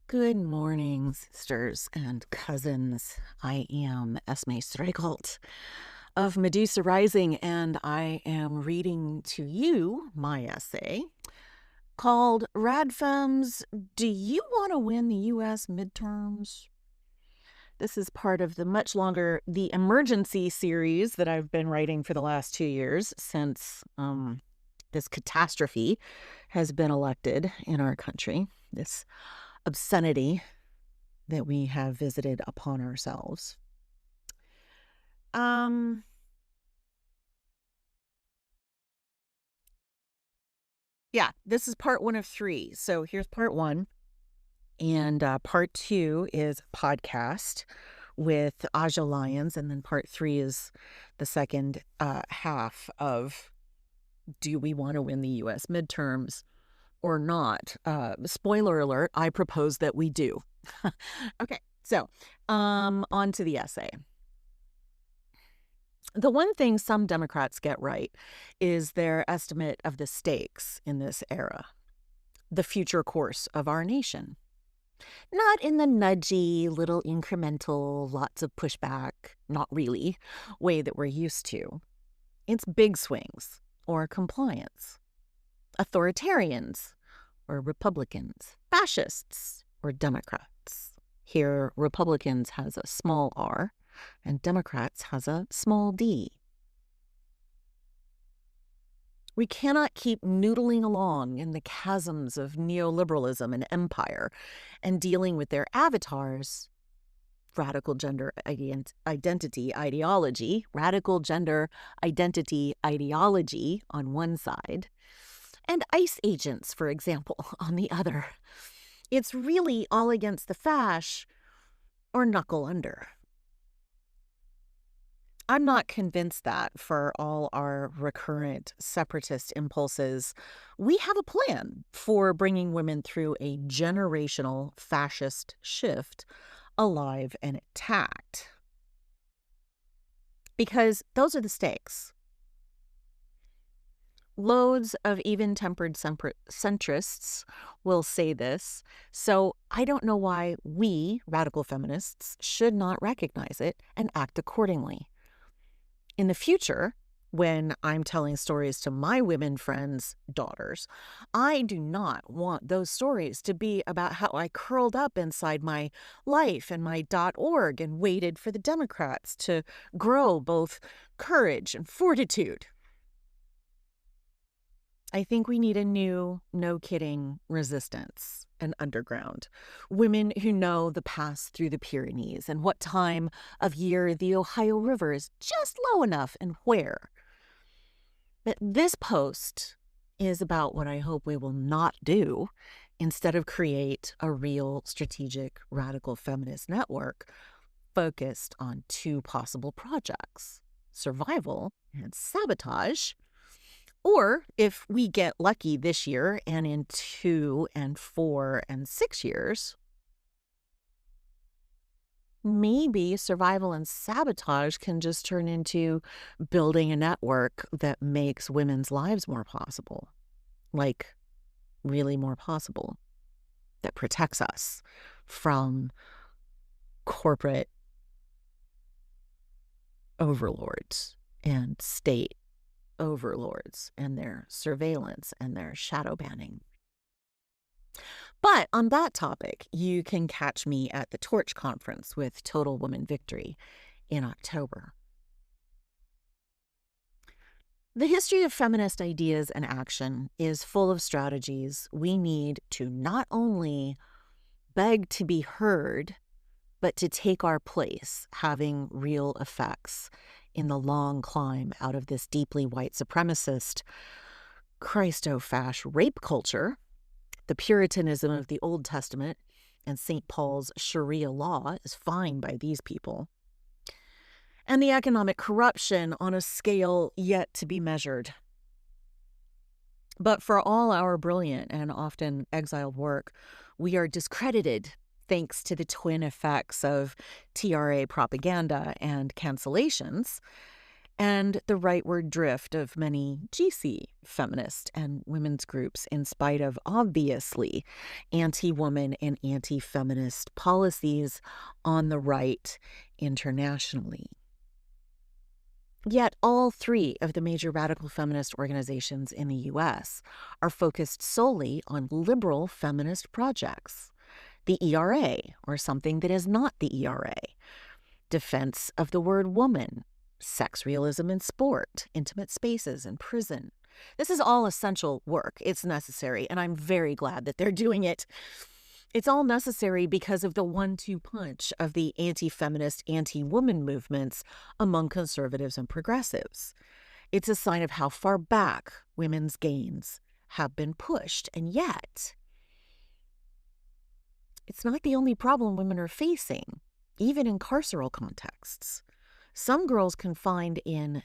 Good morning, sisters and cousins. I am Esmée Streachailt of Medusa Rising, and I am reading to you my essay called RadFems, Do You Want to Win the U.S. Midterms? This is part of the much longer The Emergency series that I've been writing for the last 2 years since this catastrophe has been elected in our country, this obscenity that we have visited upon ourselves. Yeah, this is part 1 of 3. So here's part 1. And part 2 is podcast with Aja Lyons. And then part 3 is the second half of Do We Want to Win the U.S. Midterms or not? Spoiler alert, I propose that we do. Okay, so on to the essay. The one thing some Democrats get right is their estimate of the stakes in this era, the future course of our nation. Not in the nudgy, little incremental, lots of pushback, not really, way that we're used to. It's big swings or compliance, authoritarians or Republicans, fascists or Democrats. Here, Republicans has a small r, and Democrats has a small d. We cannot keep noodling along in the chasms of neoliberalism and empire and dealing with their avatars, radical gender identity ideology on one side, and ICE agents, for example, on the other. It's really all against the fash or knuckle under. I'm not convinced that for all our recurrent separatist impulses, we have a plan for bringing women through a generational fascist shift alive and intact. Because those are the stakes. Loads of even-tempered centrists will say this, so I don't know why we, radical feminists, should not recognize it and act accordingly. In the future, when I'm telling stories to my women friends' daughters, I do not want those stories to be about how I curled up inside my life and my .org and waited for the Democrats to grow both courage and fortitude. I think we need a new, no-kidding resistance and underground. Women who know the pass through the Pyrenees and what time of year the Ohio River is just low enough and where. But this post is about what I hope we will not do instead of create a real strategic radical feminist network focused on 2 possible projects, survival and sabotage. Or if we get lucky this year and in 2 and 4 and 6 years, maybe survival and sabotage can just turn into building a network that makes women's lives more possible, like really more possible, that protects us from corporate overlords and state overlords and their surveillance and their shadow banning. But on that topic, you can catch me at the Torch Conference with Total Woman Victory in October. The history of feminist ideas and action is full of strategies we need to not only beg to be heard, but to take our place, having real effects in the long climb out of this deeply white supremacist, Christo-fash rape culture, the Puritanism of the Old Testament, and St. Paul's Sharia law is fine by these people, and the economic corruption on a scale yet to be measured. But for all our brilliant and often exiled work, we are discredited thanks to the twin effects of TRA propaganda and cancellations, and the rightward drift of many GC feminist and women's groups, in spite of obviously anti-woman and anti-feminist policies on the right internationally. Yet all three of the major radical feminist organizations in the U.S. are focused solely on liberal feminist projects. The ERA, or something that is not the ERA, defense of the word woman, sex realism in sport, intimate spaces in prison. This is all essential work. It's necessary, and I'm very glad that they're doing it. It's all necessary because of the 1-2 punch of the anti-feminist, anti-woman movements among conservatives and progressives. It's a sign of how far back women's gains have been pushed, and yet it's not the only problem women are facing, even in carceral contexts. Some girls confined in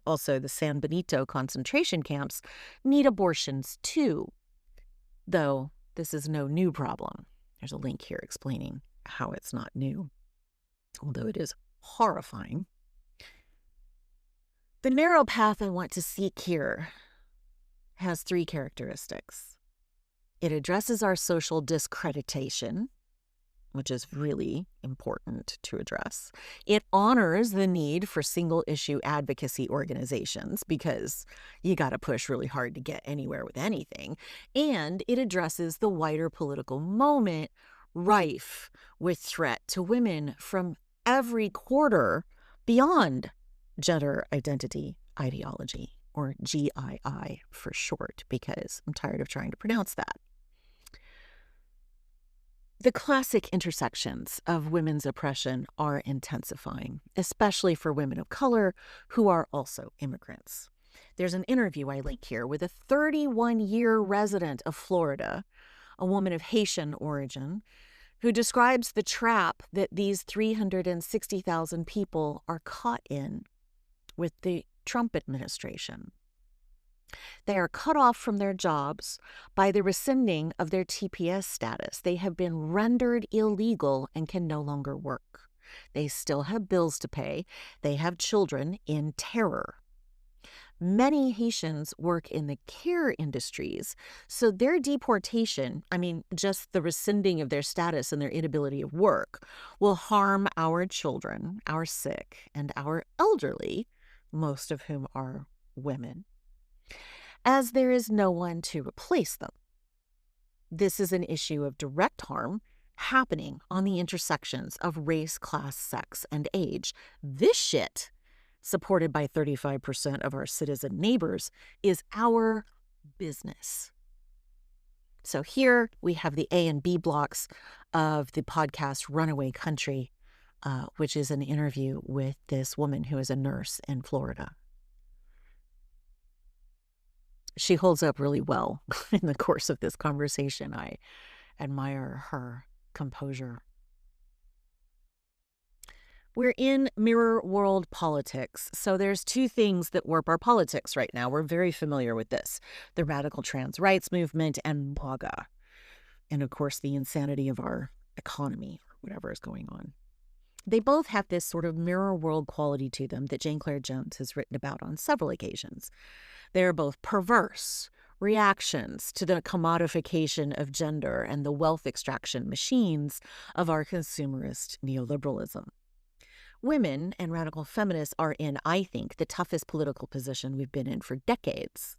also the San Benito concentration camps, need abortions too, though this is no new problem. There's a link here explaining how it's not new, although it is horrifying. The narrow path I want to seek here has 3 characteristics. It addresses our social discreditation, which is really important to address. It honors the need for single-issue advocacy organizations, because you got to push really hard to get anywhere with anything. And it addresses the wider political moment rife with threat to women from every quarter beyond gender identity ideology, or GII for short, because I'm tired of trying to pronounce that. The classic intersections of women's oppression are intensifying, especially for women of color who are also immigrants. There's an interview I link here with a 31-year resident of Florida, a woman of Haitian origin, who describes the trap that these 360,000 people are caught in with the Trump administration. They are cut off from their jobs by the rescinding of their TPS status. They have been rendered illegal and can no longer work. They still have bills to pay. They have children in terror. Many Haitians work in the care industries, so their deportation, just the rescinding of their status and their inability of work, will harm our children, our sick, and our elderly, most of whom are women, as there is no one to replace them. This is an issue of direct harm happening on the intersections of race, class, sex, and age. This shit, supported by 35% of our citizen neighbors, is our business. So here we have the A and B blocks of the podcast Runaway Country, which is an interview with this woman who is a nurse in Florida. She holds up really well in the course of this conversation. I admire her composure. We're in mirror world politics, so there's 2 things that warp our politics right now. We're very familiar with this: the radical trans rights movement and MAGA, and of course the insanity of our economy, or whatever is going on. They both have this sort of mirror world quality to them that Jane Clare Jones has written about on several occasions. They are both perverse reactions to the commodification of gender and the wealth extraction machines of our consumerist neoliberalism. Women and radical feminists are in, I think, the toughest political position we've been in for decades.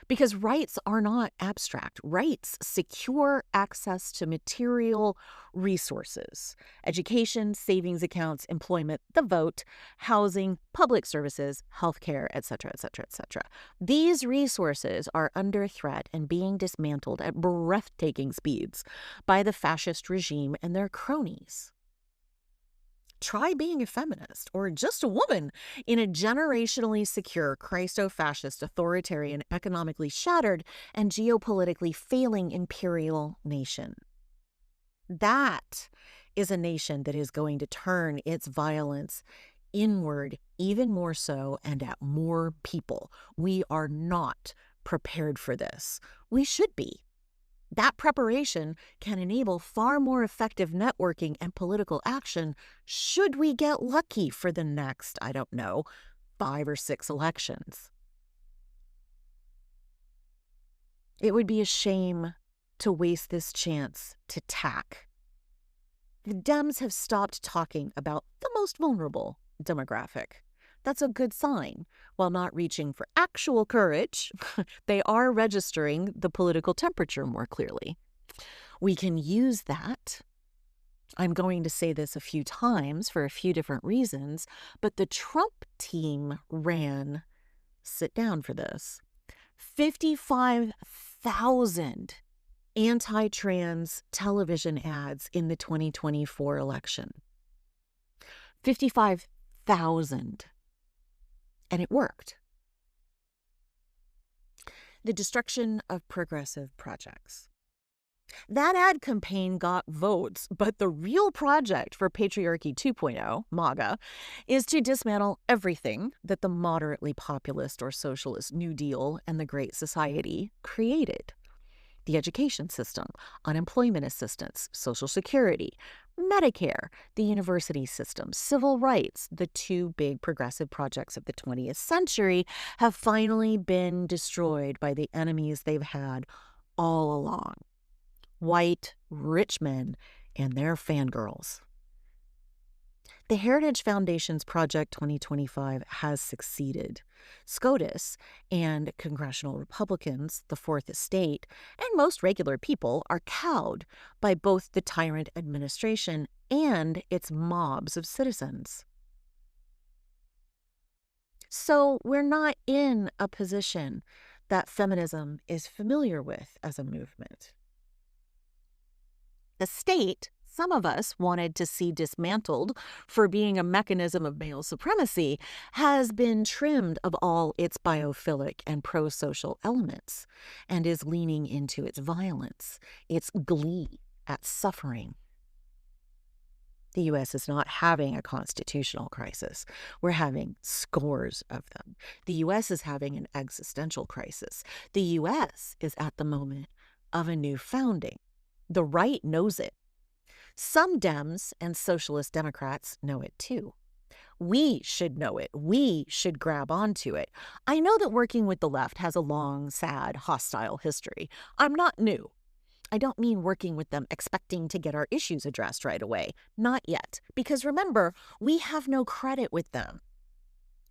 Because rights are not abstract. Rights secure access to material resources: education, savings accounts, employment, the vote, housing, public services, healthcare, etc., etc., etc. These resources are under threat and being dismantled at breathtaking speeds by the fascist regime and their cronies. Try being a feminist or just a woman in a generationally secure, Christo-fascist, authoritarian, economically shattered, and geopolitically failing imperial nation. That is a nation that is going to turn its violence inward even more so and at more people. We are not prepared for this. We should be. That preparation can enable far more effective networking and political action should we get lucky for the next, 5 or 6 elections. It would be a shame to waste this chance to tack. The Dems have stopped talking about the most vulnerable demographic. That's a good sign. While not reaching for actual courage, they are registering the political temperature more clearly. We can use that. I'm going to say this a few times for a few different reasons, but the Trump team ran, sit down for this, 55,000 anti-trans television ads in the 2024 election. 55,000. And it worked. The destruction of progressive projects. That ad campaign got votes, but the real project for Patriarchy 2.0, MAGA, is to dismantle everything that the moderately populist or socialist New Deal and the Great Society created. The education system, unemployment assistance, Social Security, Medicare, the university system, civil rights, the two big progressive projects of the 20th century, have finally been destroyed by the enemies they've had all along. White, rich men and their fangirls. The Heritage Foundation's Project 2025 has succeeded. SCOTUS and congressional Republicans, the Fourth Estate, and most regular people are cowed by both the tyrant administration and its mobs of citizens. So we're not in a position that feminism is familiar with as a movement. The state, some of us wanted to see dismantled for being a mechanism of male supremacy, has been trimmed of all its biophilic and pro-social elements and is leaning into its violence, its glee at suffering. The U.S. is not having a constitutional crisis. We're having scores of them. The U.S. is having an existential crisis. The U.S. is at the moment of a new founding. The right knows it. Some Dems and socialist Democrats know it too. We should know it. We should grab onto it. I know that working with the left has a long, sad, hostile history. I'm not new. I don't mean working with them expecting to get our issues addressed right away. Not yet. Because remember, we have no credit with them.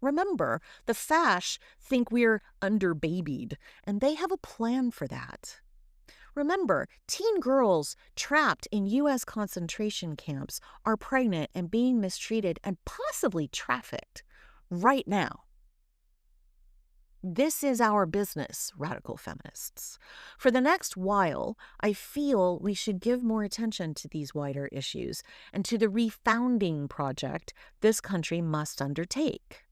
Remember, the fash think we're underbabied, and they have a plan for that. Remember, teen girls trapped in U.S. concentration camps are pregnant and being mistreated and possibly trafficked right now. This is our business, radical feminists. For the next while, I feel we should give more attention to these wider issues and to the refounding project this country must undertake.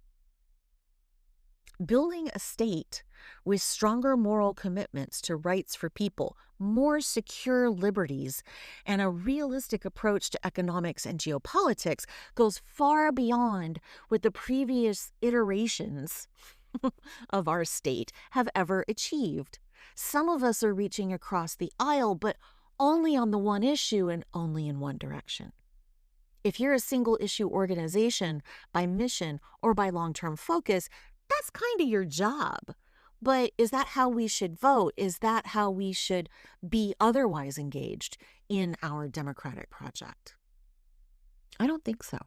Building a state with stronger moral commitments to rights for people, more secure liberties, and a realistic approach to economics and geopolitics goes far beyond what the previous iterations of our state have ever achieved. Some of us are reaching across the aisle, but only on the one issue and only in one direction. If you're a single issue organization by mission or by long-term focus, that's kind of your job. But is that how we should vote? Is that how we should be otherwise engaged in our democratic project? I don't think so.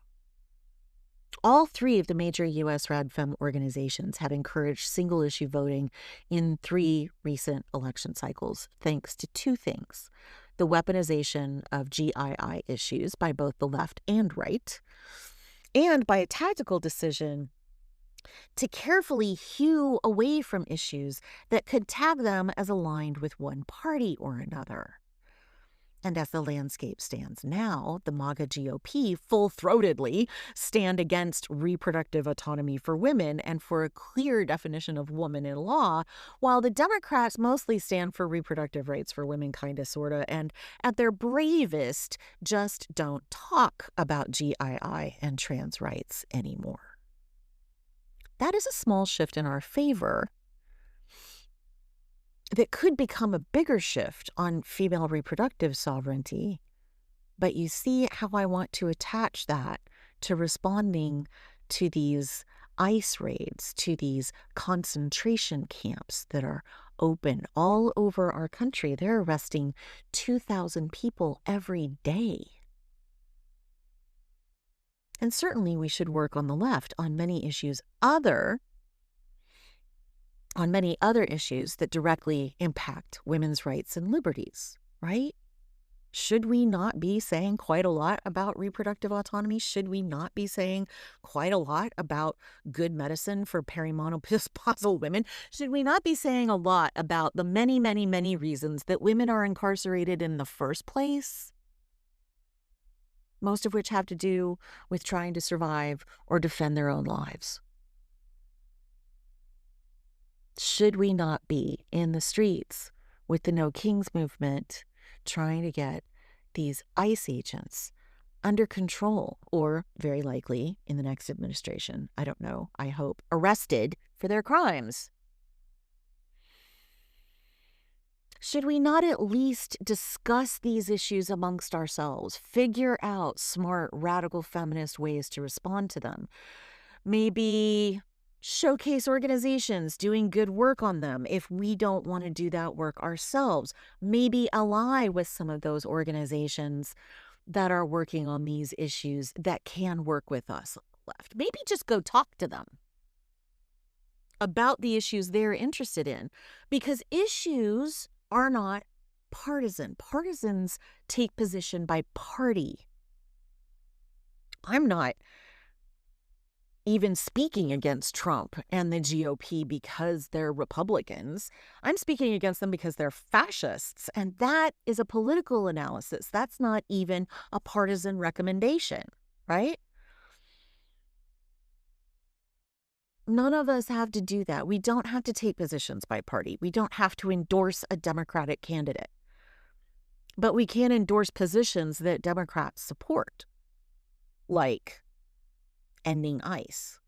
All three of the major U.S. RadFem organizations have encouraged single-issue voting in 3 recent election cycles, thanks to 2 things: the weaponization of GII issues by both the left and right, and by a tactical decision to carefully hew away from issues that could tag them as aligned with one party or another. And as the landscape stands now, the MAGA GOP full-throatedly stand against reproductive autonomy for women and for a clear definition of woman in law, while the Democrats mostly stand for reproductive rights for women, kinda, sorta, and at their bravest just don't talk about GII and trans rights anymore. That is a small shift in our favor. that could become a bigger shift on female reproductive sovereignty. But you see how I want to attach that to responding to these ICE raids, to these concentration camps that are open all over our country. They're arresting 2,000 people every day. And certainly we should work on the left on many other issues that directly impact women's rights and liberties, right? Should we not be saying quite a lot about reproductive autonomy? Should we not be saying quite a lot about good medicine for perimenopausal women? Should we not be saying a lot about the many, many, many reasons that women are incarcerated in the first place? Most of which have to do with trying to survive or defend their own lives. Should we not be in the streets with the No Kings movement trying to get these ICE agents under control, or very likely in the next administration, I don't know, I hope, arrested for their crimes? Should we not at least discuss these issues amongst ourselves, figure out smart, radical feminist ways to respond to them? Maybe showcase organizations doing good work on them if we don't want to do that work ourselves. Maybe ally with some of those organizations that are working on these issues that can work with us left. Maybe just go talk to them about the issues they're interested in, because issues are not partisan. Partisans take position by party. I'm not even speaking against Trump and the GOP because they're Republicans. I'm speaking against them because they're fascists. And that is a political analysis. That's not even a partisan recommendation, right? None of us have to do that. We don't have to take positions by party. We don't have to endorse a Democratic candidate. But we can endorse positions that Democrats support, like ending ICE,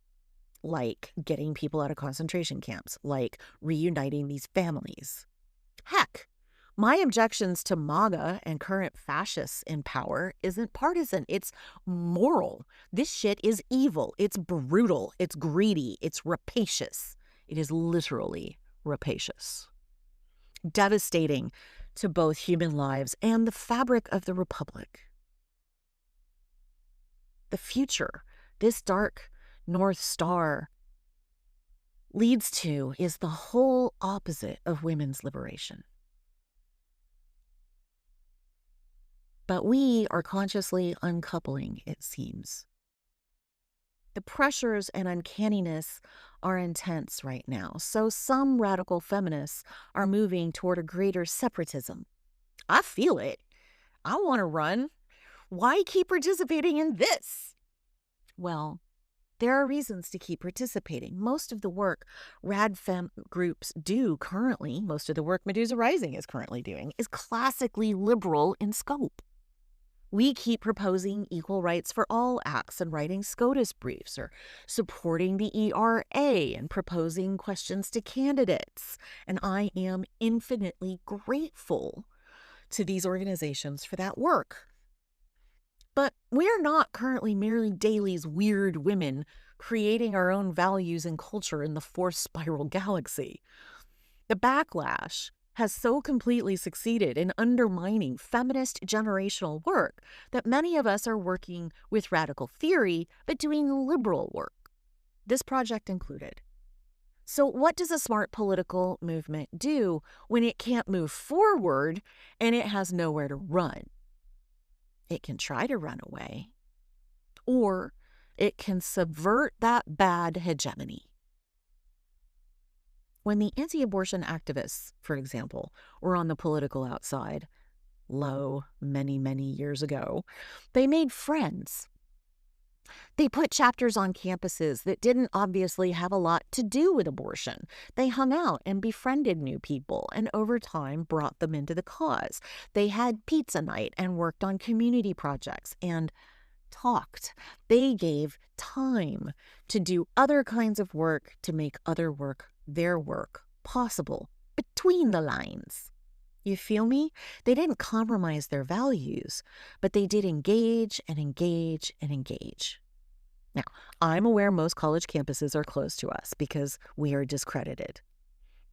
like getting people out of concentration camps, like reuniting these families. Heck, my objections to MAGA and current fascists in power isn't partisan. It's moral. This shit is evil. It's brutal. It's greedy. It's rapacious. It is literally rapacious. Devastating to both human lives and the fabric of the Republic. The future this dark North Star leads to is the whole opposite of women's liberation. But we are consciously uncoupling, it seems. The pressures and uncanniness are intense right now, so some radical feminists are moving toward a greater separatism. I feel it. I want to run. Why keep participating in this? Well, there are reasons to keep participating. Most of the work RadFem groups do currently, most of the work Medusa Rising is currently doing, is classically liberal in scope. We keep proposing equal rights for all acts and writing SCOTUS briefs, or supporting the ERA and proposing questions to candidates. And I am infinitely grateful to these organizations for that work. But we're not currently merely Daly's weird women creating our own values and culture in the fourth spiral galaxy. The backlash has so completely succeeded in undermining feminist generational work that many of us are working with radical theory, but doing liberal work. This project included. So what does a smart political movement do when it can't move forward and it has nowhere to run? It can try to run away, or it can subvert that bad hegemony. When the anti-abortion activists, for example, were on the political outside, many, many years ago, they made friends. They put chapters on campuses that didn't obviously have a lot to do with abortion. They hung out and befriended new people, and over time brought them into the cause. They had pizza night and worked on community projects and talked. They gave time to do other kinds of work to make other work, their work, possible. between the lines. You feel me? They didn't compromise their values, but they did engage and engage and engage. Now, I'm aware most college campuses are closed to us because we are discredited.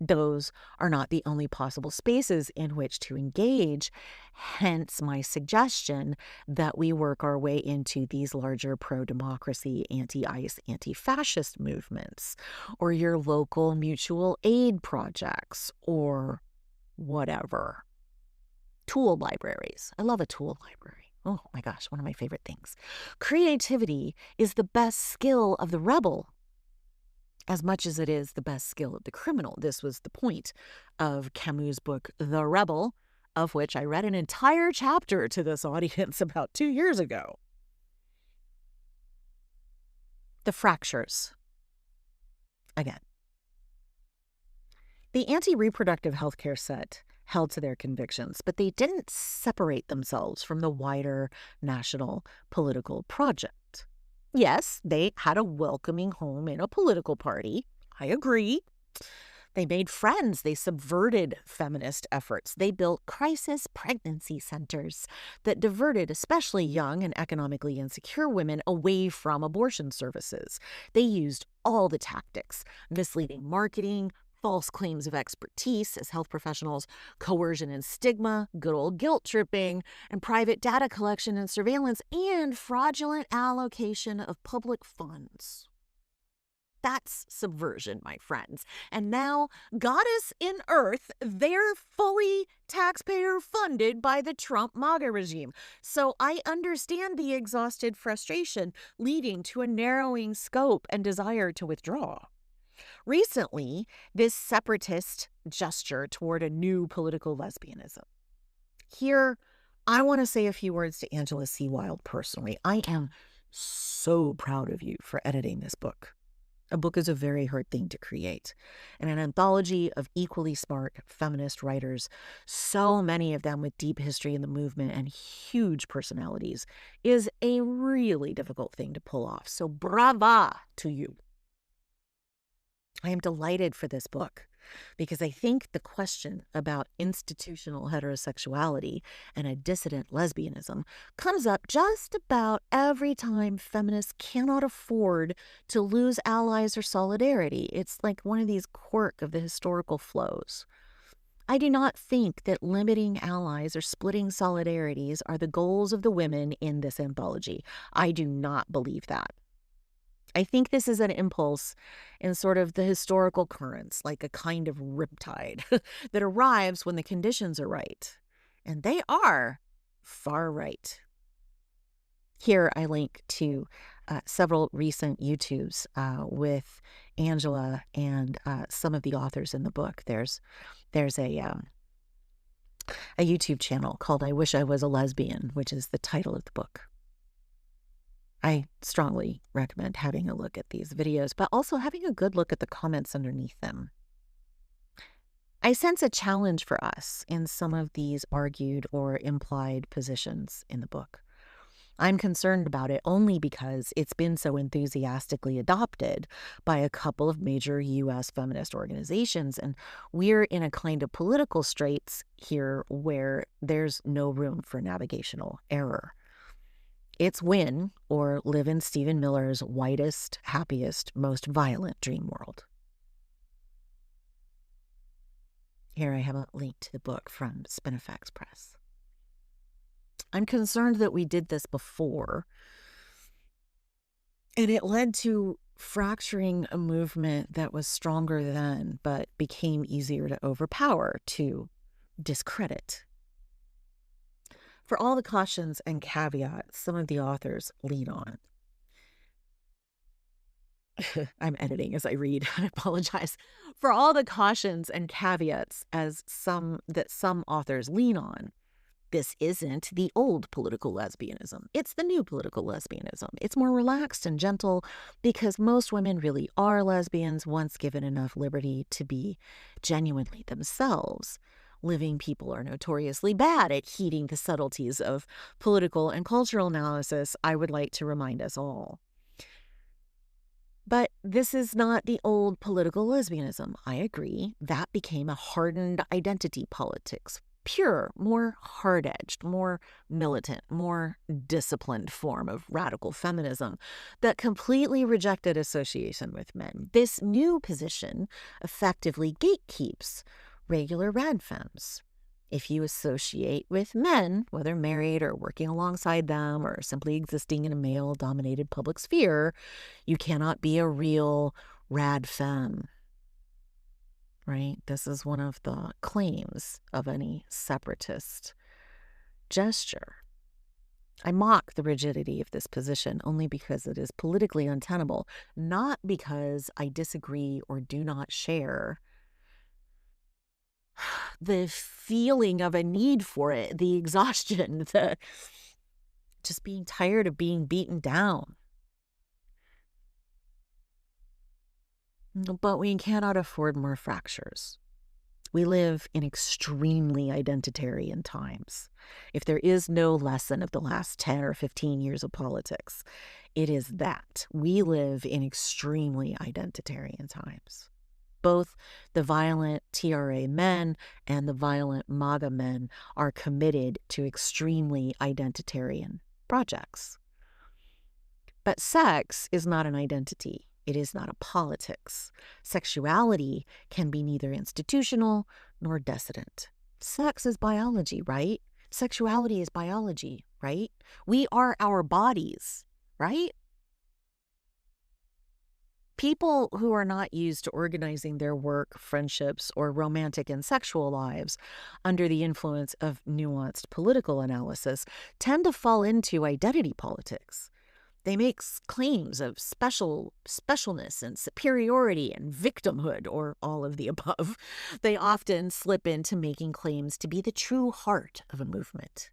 Those are not the only possible spaces in which to engage, hence my suggestion that we work our way into these larger pro-democracy, anti-ICE, anti-fascist movements, or your local mutual aid projects, or whatever. Tool libraries. I love a tool library. Oh my gosh, one of my favorite things. Creativity is the best skill of the rebel, as much as it is the best skill of the criminal. This was the point of Camus' book, The Rebel, of which I read an entire chapter to this audience about 2 years ago. The fractures. Again. The anti-reproductive healthcare set held to their convictions, but they didn't separate themselves from the wider national political project. Yes, they had a welcoming home in a political party. I agree. They made friends. They subverted feminist efforts. They built crisis pregnancy centers that diverted especially young and economically insecure women away from abortion services. They used all the tactics: misleading marketing, false claims of expertise as health professionals, coercion and stigma, good old guilt tripping, and private data collection and surveillance, and fraudulent allocation of public funds. That's subversion, my friends. And now, goddess in earth, they're fully taxpayer funded by the Trump MAGA regime. So I understand the exhausted frustration leading to a narrowing scope and desire to withdraw. Recently, this separatist gesture toward a new political lesbianism. Here, I want to say a few words to Angela C. Wilde personally. I am so proud of you for editing this book. A book is a very hard thing to create. And an anthology of equally smart feminist writers, so many of them with deep history in the movement and huge personalities, is a really difficult thing to pull off. So brava to you. I am delighted for this book because I think the question about institutional heterosexuality and a dissident lesbianism comes up just about every time feminists cannot afford to lose allies or solidarity. It's like one of these quirks of the historical flows. I do not think that limiting allies or splitting solidarities are the goals of the women in this anthology. I do not believe that. I think this is an impulse in sort of the historical currents, like a kind of riptide that arrives when the conditions are right. And they are far right. Here I link to several recent YouTubes with Angela and some of the authors in the book. There's a YouTube channel called I Wish I Was a Lesbian, which is the title of the book. I strongly recommend having a look at these videos, but also having a good look at the comments underneath them. I sense a challenge for us in some of these argued or implied positions in the book. I'm concerned about it only because it's been so enthusiastically adopted by a couple of major U.S. feminist organizations, and we're in a kind of political straits here where there's no room for navigational error. It's win or live in Stephen Miller's whitest, happiest, most violent dream world. Here I have a link to the book from Spinifex Press. I'm concerned that we did this before, and it led to fracturing a movement that was stronger then, but became easier to overpower, to discredit. For all the cautions and caveats some of the authors lean on. I'm editing as I read. I apologize. For all the cautions and caveats some authors lean on, this isn't the old political lesbianism. It's the new political lesbianism. It's more relaxed and gentle because most women really are lesbians once given enough liberty to be genuinely themselves. Living people are notoriously bad at heeding the subtleties of political and cultural analysis, I would like to remind us all. But this is not the old political lesbianism. I agree. That became a hardened identity politics. Pure, more hard-edged, more militant, more disciplined form of radical feminism that completely rejected association with men. This new position effectively gatekeeps regular RadFems. If you associate with men, whether married or working alongside them or simply existing in a male-dominated public sphere, you cannot be a real RadFem, right? This is one of the claims of any separatist gesture. I mock the rigidity of this position only because it is politically untenable, not because I disagree or do not share the feeling of a need for it, the exhaustion, the just being tired of being beaten down. But we cannot afford more fractures. We live in extremely identitarian times. If there is no lesson of the last 10 or 15 years of politics, it is that we live in extremely identitarian times. Both the violent TRA men and the violent MAGA men are committed to extremely identitarian projects. But sex is not an identity. It is not a politics. Sexuality can be neither institutional nor dissident. Sex is biology, right? Sexuality is biology, right? We are our bodies, right? People who are not used to organizing their work, friendships, or romantic and sexual lives under the influence of nuanced political analysis tend to fall into identity politics. They make claims of specialness and superiority and victimhood, or all of the above. They often slip into making claims to be the true heart of a movement.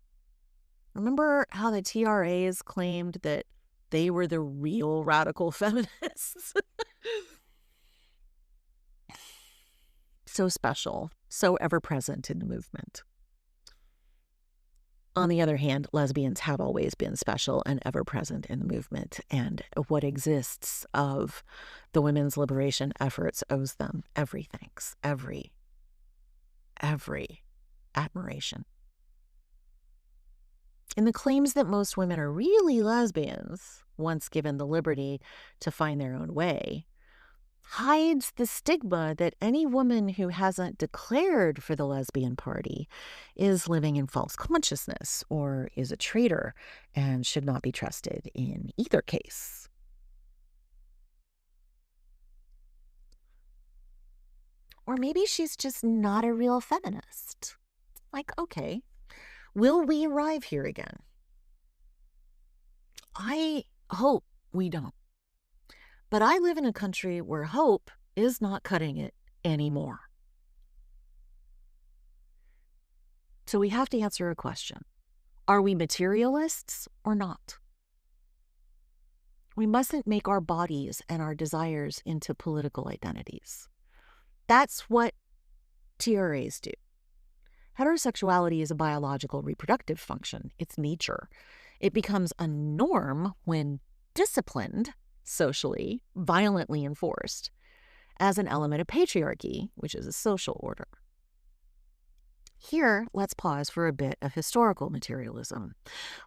Remember how the TRAs claimed that they were the real radical feminists? So special, so ever-present in the movement. On the other hand, lesbians have always been special and ever-present in the movement, and what exists of the women's liberation efforts owes them every thanks, every admiration. In the claims that most women are really lesbians, once given the liberty to find their own way, hides the stigma that any woman who hasn't declared for the lesbian party is living in false consciousness or is a traitor and should not be trusted in either case. Or maybe she's just not a real feminist. Like, okay, will we arrive here again? I hope we don't. But I live in a country where hope is not cutting it anymore. So we have to answer a question. Are we materialists or not? We mustn't make our bodies and our desires into political identities. That's what TRAs do. Heterosexuality is a biological reproductive function. It's nature. It becomes a norm when disciplined, socially, violently enforced, as an element of patriarchy, which is a social order. Here, let's pause for a bit of historical materialism.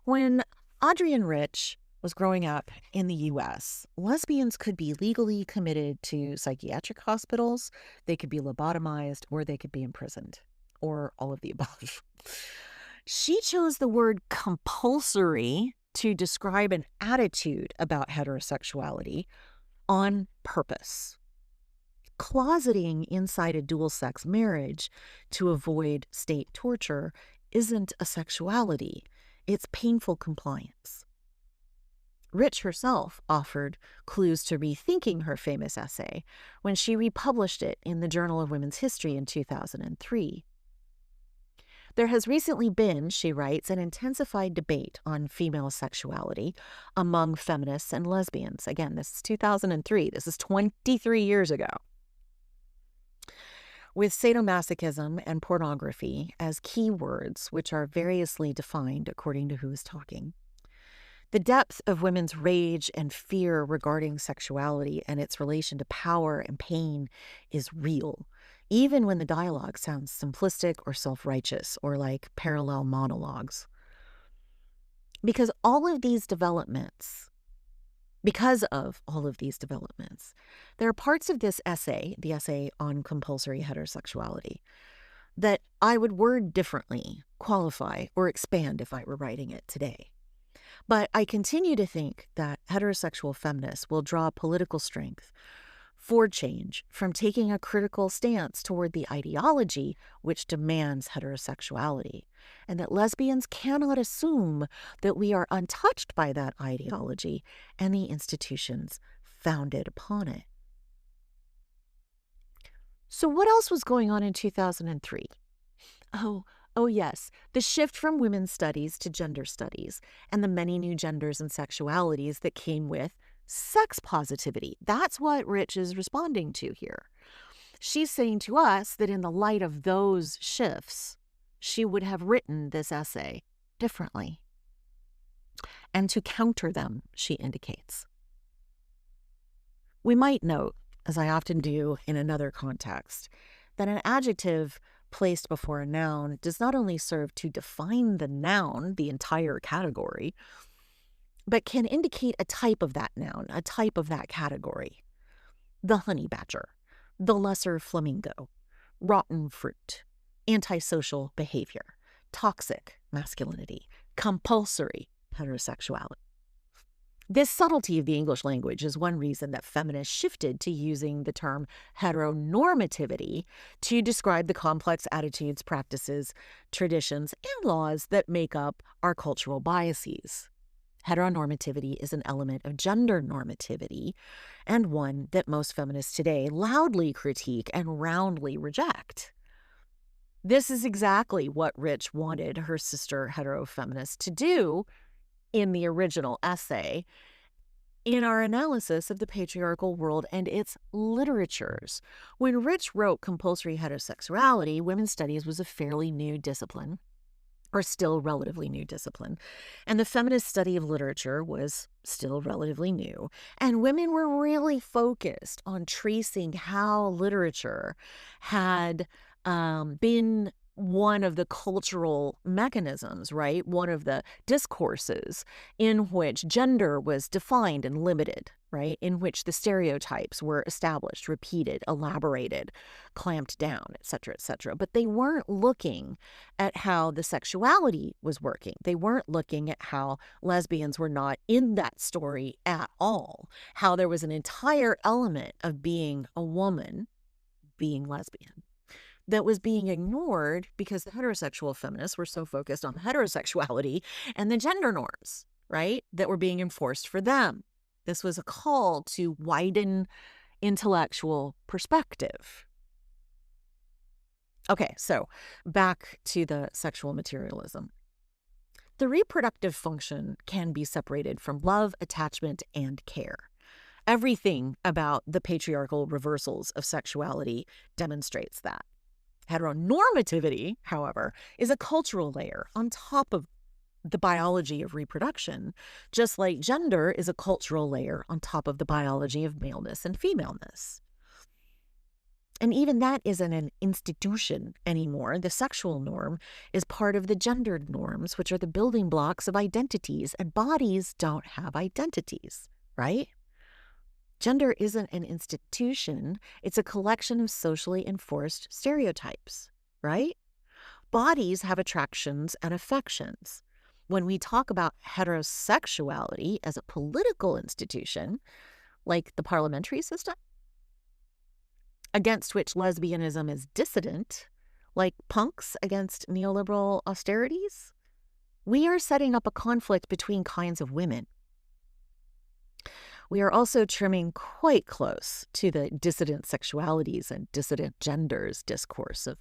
When Adrienne Rich was growing up in the U.S., lesbians could be legally committed to psychiatric hospitals, they could be lobotomized, or they could be imprisoned, or all of the above. She chose the word compulsory to describe an attitude about heterosexuality on purpose. Closeting inside a dual-sex marriage to avoid state torture isn't a sexuality. It's painful compliance. Rich herself offered clues to rethinking her famous essay when she republished it in the Journal of Women's History in 2003. There has recently been, she writes, an intensified debate on female sexuality among feminists and lesbians. Again, this is 2003. This is 23 years ago. With sadomasochism and pornography as key words, which are variously defined according to who is talking. The depth of women's rage and fear regarding sexuality and its relation to power and pain is real, even when the dialogue sounds simplistic or self-righteous or like parallel monologues. Because of all of these developments, there are parts of this essay, the essay on compulsory heterosexuality, that I would word differently, qualify, or expand if I were writing it today. But I continue to think that heterosexual feminists will draw political strength for change from taking a critical stance toward the ideology which demands heterosexuality, and that lesbians cannot assume that we are untouched by that ideology and the institutions founded upon it. So what else was going on in 2003? Oh yes, the shift from women's studies to gender studies and the many new genders and sexualities that came with sex positivity. That's what Rich is responding to here. She's saying to us that in the light of those shifts, she would have written this essay differently. And to counter them, she indicates. We might note, as I often do in another context, that an adjective placed before a noun does not only serve to define the noun, the entire category, but can indicate a type of that noun, a type of that category. The honey badger, the lesser flamingo, rotten fruit, antisocial behavior, toxic masculinity, compulsory heterosexuality. This subtlety of the English language is one reason that feminists shifted to using the term heteronormativity to describe the complex attitudes, practices, traditions, and laws that make up our cultural biases. Heteronormativity is an element of gender normativity, and one that most feminists today loudly critique and roundly reject. This is exactly what Rich wanted her sister hetero-feminists to do in the original essay in our analysis of the patriarchal world and its literatures. When Rich wrote Compulsory Heterosexuality, women's studies was a fairly new discipline, or still relatively new discipline, and the feminist study of literature was still relatively new, and women were really focused on tracing how literature had been one of the cultural mechanisms, right? One of the discourses in which gender was defined and limited, right? In which the stereotypes were established, repeated, elaborated, clamped down, et cetera, but they weren't looking at how the sexuality was working. They weren't looking at how lesbians were not in that story at all, how there was an entire element of being a woman, being lesbian, that was being ignored because the heterosexual feminists were so focused on heterosexuality and the gender norms, right, that were being enforced for them. This was a call to widen intellectual perspective. Okay, so back to the sexual materialism. The reproductive function can be separated from love, attachment, and care. Everything about the patriarchal reversals of sexuality demonstrates that. Heteronormativity, however, is a cultural layer on top of the biology of reproduction, just like gender is a cultural layer on top of the biology of maleness and femaleness. And even that isn't an institution anymore. The sexual norm is part of the gendered norms, which are the building blocks of identities, and bodies don't have identities, right? Gender isn't an institution, it's a collection of socially enforced stereotypes, right? Bodies have attractions and affections. When we talk about heterosexuality as a political institution, like the parliamentary system, against which lesbianism is dissident, like punks against neoliberal austerities, we are setting up a conflict between kinds of women. We are also trimming quite close to the dissident sexualities and dissident genders discourse of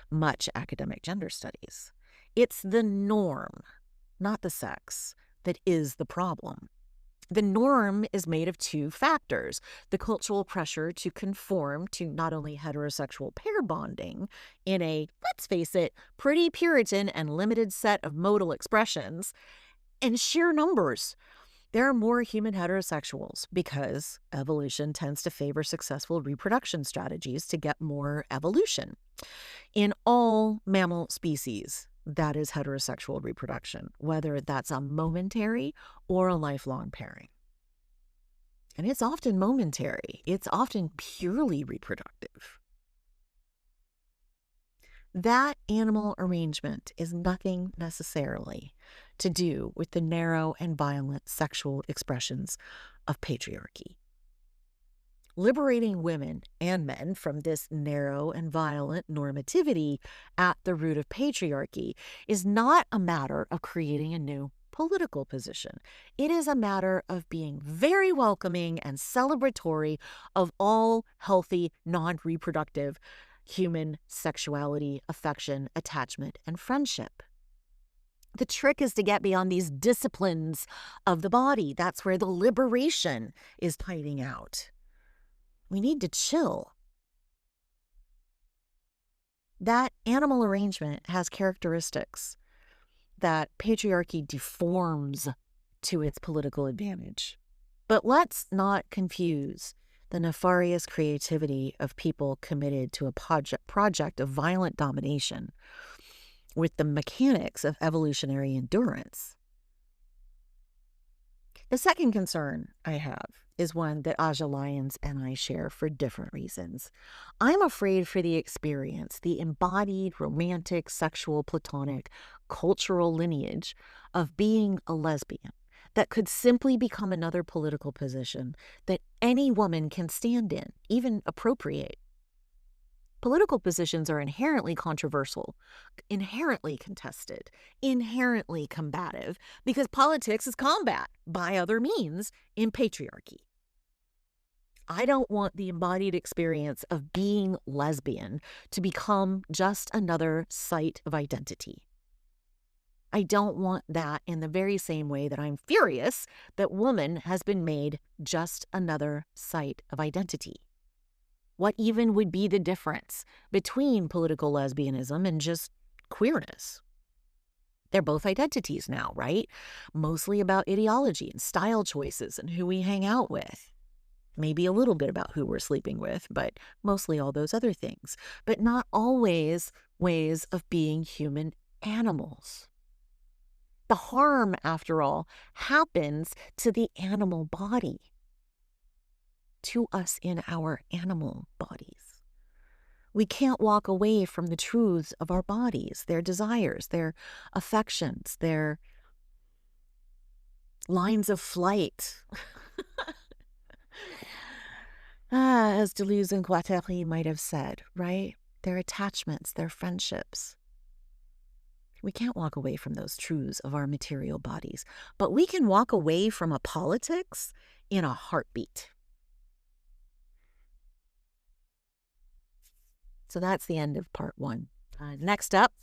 much academic gender studies. It's the norm, not the sex, that is the problem. The norm is made of two factors: the cultural pressure to conform to not only heterosexual pair bonding in a, let's face it, pretty Puritan and limited set of modal expressions, and sheer numbers. There are more human heterosexuals because evolution tends to favor successful reproduction strategies to get more evolution. In all mammal species, that is heterosexual reproduction, whether that's a momentary or a lifelong pairing. And it's often momentary. It's often purely reproductive. That animal arrangement is nothing necessarily to do with the narrow and violent sexual expressions of patriarchy. Liberating women and men from this narrow and violent normativity at the root of patriarchy is not a matter of creating a new political position. It is a matter of being very welcoming and celebratory of all healthy, non-reproductive human sexuality, affection, attachment, and friendship. The trick is to get beyond these disciplines of the body. That's where the liberation is hiding out. We need to chill. That animal arrangement has characteristics that patriarchy deforms to its political advantage. But let's not confuse the nefarious creativity of people committed to a project of violent domination with the mechanics of evolutionary endurance. The second concern I have is one that Aja Lyons and I share for different reasons. I'm afraid for the experience, the embodied, romantic, sexual, platonic, cultural lineage of being a lesbian that could simply become another political position that any woman can stand in, even appropriate. Political positions are inherently controversial, inherently contested, inherently combative, because politics is combat by other means in patriarchy. I don't want the embodied experience of being lesbian to become just another site of identity. I don't want that in the very same way that I'm furious that woman has been made just another site of identity. What even would be the difference between political lesbianism and just queerness? They're both identities now, right? Mostly about ideology and style choices and who we hang out with. Maybe a little bit about who we're sleeping with, but mostly all those other things. But not always ways of being human animals. The harm, after all, happens to the animal body, to us in our animal bodies. We can't walk away from the truths of our bodies, their desires, their affections, their lines of flight. As Deleuze and Guattari might have said, right? Their attachments, their friendships. We can't walk away from those truths of our material bodies, but we can walk away from a politics in a heartbeat. So that's the end of part one. Next up,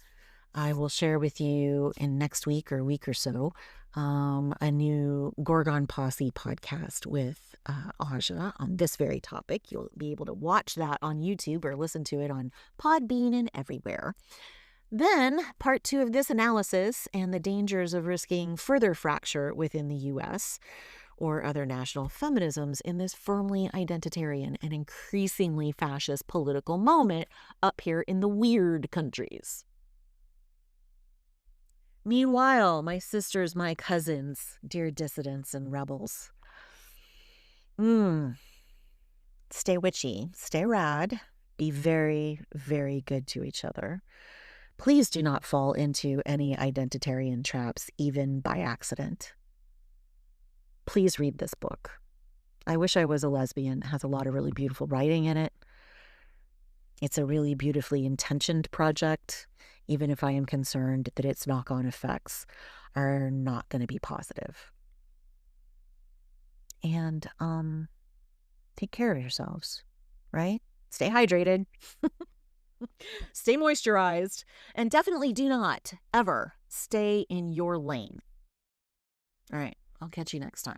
I will share with you in next week or week or so a new Gorgon Posse podcast with Aja on this very topic. You'll be able to watch that on YouTube or listen to it on Podbean and everywhere. Then, part two of this analysis and the dangers of risking further fracture within the U.S. or other national feminisms in this firmly identitarian and increasingly fascist political moment up here in the weird countries. Meanwhile, my sisters, my cousins, dear dissidents and rebels, stay witchy, stay rad, be very, very good to each other. Please do not fall into any identitarian traps, even by accident. Please read this book. I Wish I Was a Lesbian. It has a lot of really beautiful writing in it. It's a really beautifully intentioned project, even if I am concerned that its knock-on effects are not going to be positive. And take care of yourselves, right? Stay hydrated. Stay moisturized, and definitely do not ever stay in your lane. All right, I'll catch you next time.